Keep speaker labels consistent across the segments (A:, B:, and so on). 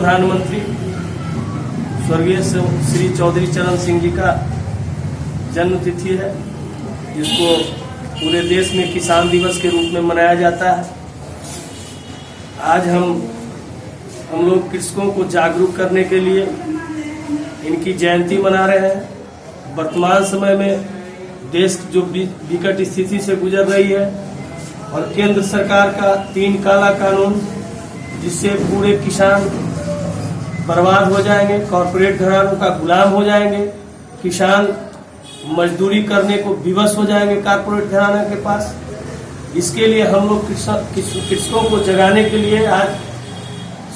A: प्रधानमंत्री स्वर्गीय श्री चौधरी चरण सिंह जी का जन्म तिथि है, जिसको पूरे देश में किसान दिवस के रूप में मनाया जाता है। आज हम लोग कृषकों को जागरूक करने के लिए इनकी जयंती मना रहे हैं। वर्तमान समय में देश जो विकट स्थिति से गुजर रही है और केंद्र सरकार का 3 काला कानून, जिससे पूरे किसान बर्बाद हो जाएंगे, कॉरपोरेट घरानों का गुलाम हो जाएंगे, किसान मजदूरी करने को विवश हो जाएंगे कॉरपोरेट घराना के पास। इसके लिए हम लोग कृषकों को जगाने के लिए आज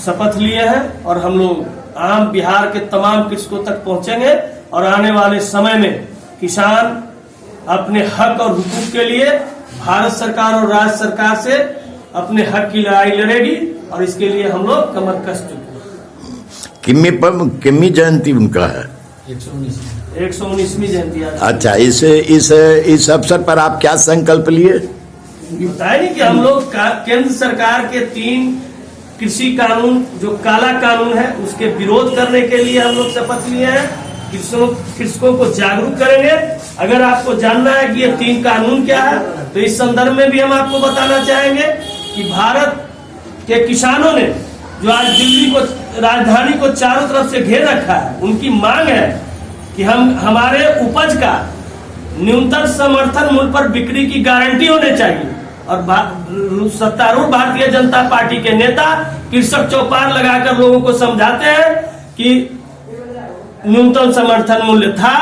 A: शपथ लिए हैं और हम लोग आम बिहार के तमाम कृषकों तक पहुंचेंगे और आने वाले समय में किसान अपने हक और हुकूक के लिए भारत सरकार और राज्य सरकार से अपने हक की लड़ाई लड़ेगी और इसके लिए हम लोग कमर कस चुके हैं।
B: किम्मी जयंती उनका है
A: 119वीं जयंती।
B: अच्छा, इस अवसर पर आप क्या संकल्प लिए?
A: बताया नहीं कि हम लोग केंद्र सरकार के 3 कृषि कानून जो काला कानून है उसके विरोध करने के लिए हम लोग शपथ लिए हैं। कृषकों को जागरूक करेंगे। अगर आपको जानना है कि ये 3 कानून क्या है तो इस संदर्भ में भी हम आपको बताना चाहेंगे कि भारत के किसानों ने जो आज दिल्ली को राजधानी को चारों तरफ से घेर रखा है, उनकी मांग है कि हमारे उपज का न्यूनतम समर्थन मूल्य पर बिक्री की गारंटी होनी चाहिए। और सत्तारूढ़ भारतीय जनता पार्टी के नेता कृषक चौपाल लगाकर लोगों को समझाते हैं कि न्यूनतम समर्थन मूल्य था,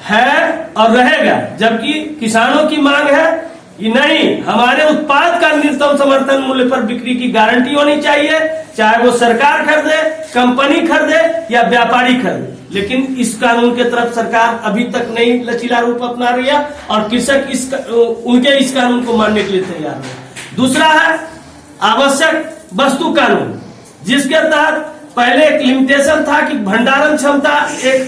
A: है और रहेगा, जबकि किसानों की मांग है कि नहीं, हमारे उत्पाद का न्यूनतम समर्थन मूल्य पर बिक्री की गारंटी होनी चाहिए, चाहे वो सरकार खरीदे, कंपनी खरीदे या व्यापारी खरीदे। लेकिन इस कानून के तरफ सरकार अभी तक नहीं लचीला रूप अपना रही है और कृषक उनके इस कानून को मानने के लिए तैयार है। दूसरा है आवश्यक वस्तु कानून, जिसके तहत पहले एक लिमिटेशन था कि भंडारण क्षमता एक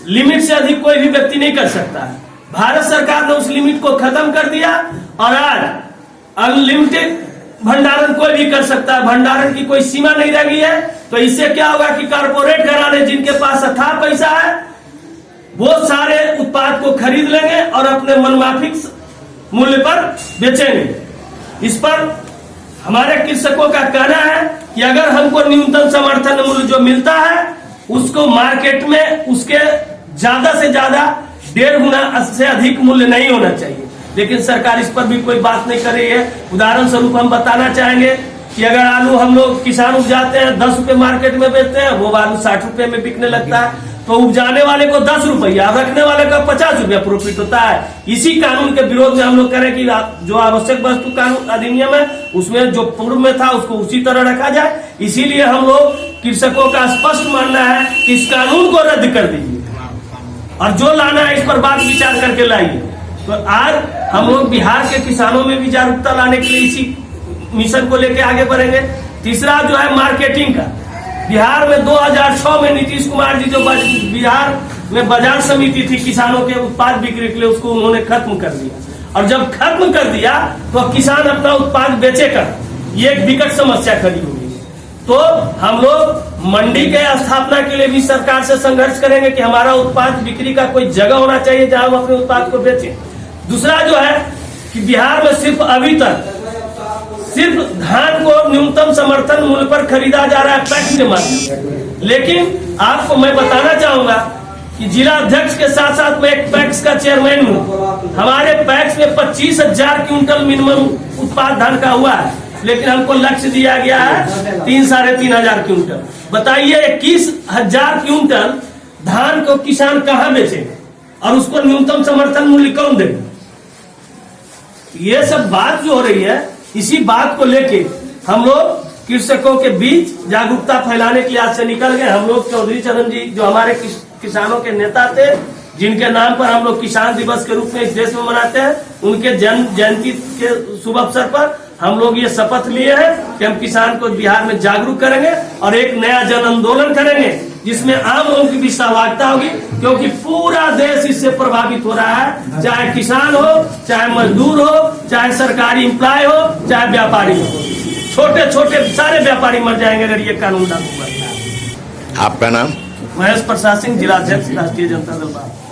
A: लिमिट से अधिक कोई भी व्यक्ति नहीं कर सकता है। भारत सरकार ने उस लिमिट को खत्म कर दिया और आज अनलिमिटेड भंडारण कोई भी कर सकता है। भंडारण की कोई सीमा नहीं रह गई है। तो इससे क्या होगा कि कॉर्पोरेट घराने जिनके पास अथाह पैसा है वो सारे उत्पाद को खरीद लेंगे और अपने मनमाफिक मूल्य पर बेचेंगे। इस पर हमारे कृषकों का कहना है कि अगर हमको न्यूनतम समर्थन मूल्य जो मिलता है उसको मार्केट में उसके ज्यादा से ज्यादा 1.5 गुना से अधिक मूल्य नहीं होना चाहिए। लेकिन सरकार इस पर भी कोई बात नहीं कर रही है। उदाहरण स्वरूप हम बताना चाहेंगे कि अगर आलू हम लोग किसान उपजाते हैं 10 रुपए मार्केट में बेचते हैं, वो आलू 60 रुपए में बिकने लगता है, तो उपजाने वाले को 10 रुपया, रखने वाले का 50 रुपया प्रॉफिट होता है। इसी कानून के विरोध में हम लोग करें कि जो आवश्यक वस्तु कानून अधिनियम है उसमें जो पूर्व में था उसको उसी तरह रखा जाए। इसीलिए हम लोग कृषकों का स्पष्ट मानना है कि इस कानून को रद्द कर दीजिए और जो लाना है इस पर बात विचार करके लाइए। तो आज हम लोग बिहार के किसानों में भी जागरूकता लाने के लिए इसी मिशन को लेकर आगे बढ़ेंगे। तीसरा जो है मार्केटिंग का, बिहार में 2006 में नीतीश कुमार जी जो बिहार में बाजार समिति थी किसानों के उत्पाद बिक्री के लिए, उसको उन्होंने खत्म कर दिया। और जब खत्म कर दिया तो किसान अपना उत्पाद बेचेगा, ये एक विकट समस्या खड़ी होगी। तो हम लोग मंडी के स्थापना के लिए भी सरकार से संघर्ष करेंगे कि हमारा उत्पाद बिक्री का कोई जगह होना चाहिए जहां हम अपने उत्पाद को बेचें। दूसरा जो है कि बिहार में सिर्फ अभी तक सिर्फ धान को न्यूनतम समर्थन मूल्य पर खरीदा जा रहा है पैक्स के माध्यम से। लेकिन आपको मैं बताना चाहूंगा कि जिला अध्यक्ष के साथ साथ मैं एक पैक्स का चेयरमैन हूँ। हमारे पैक्स में 25,000 क्विंटल मिनिमम उत्पाद धान का हुआ है, लेकिन हमको लक्ष्य दिया गया है 3-3,500 क्विंटल। बताइए 21,000 क्विंटल धान को किसान कहाँ बेचेगा और उसको न्यूनतम समर्थन मूल्य कौन देगा? ये सब बात जो हो रही है, इसी बात को लेके हम लोग कृषकों के बीच जागरूकता फैलाने के लिए आज से निकल गए। हम लोग चौधरी चरण जी जो हमारे किसानों के नेता थे, जिनके नाम पर हम लोग किसान दिवस के रूप में इस देश में मनाते हैं, उनके जन्म जयंती के शुभ अवसर पर हम लोग ये शपथ लिए हैं कि हम किसान को बिहार में जागरूक करेंगे और एक नया जन आंदोलन करेंगे जिसमें आम लोगों की भी सहभागिता होगी, क्योंकि पूरा देश इससे प्रभावित हो रहा है। चाहे किसान हो, चाहे मजदूर हो, चाहे सरकारी एम्प्लॉय हो, चाहे व्यापारी हो, छोटे छोटे सारे व्यापारी मर जाएंगे अगर ये कानून लागू हुआ।
B: आपका नाम?
A: महेश प्रसाद सिंह, जिलाध्यक्ष राष्ट्रीय जनता दल भारत।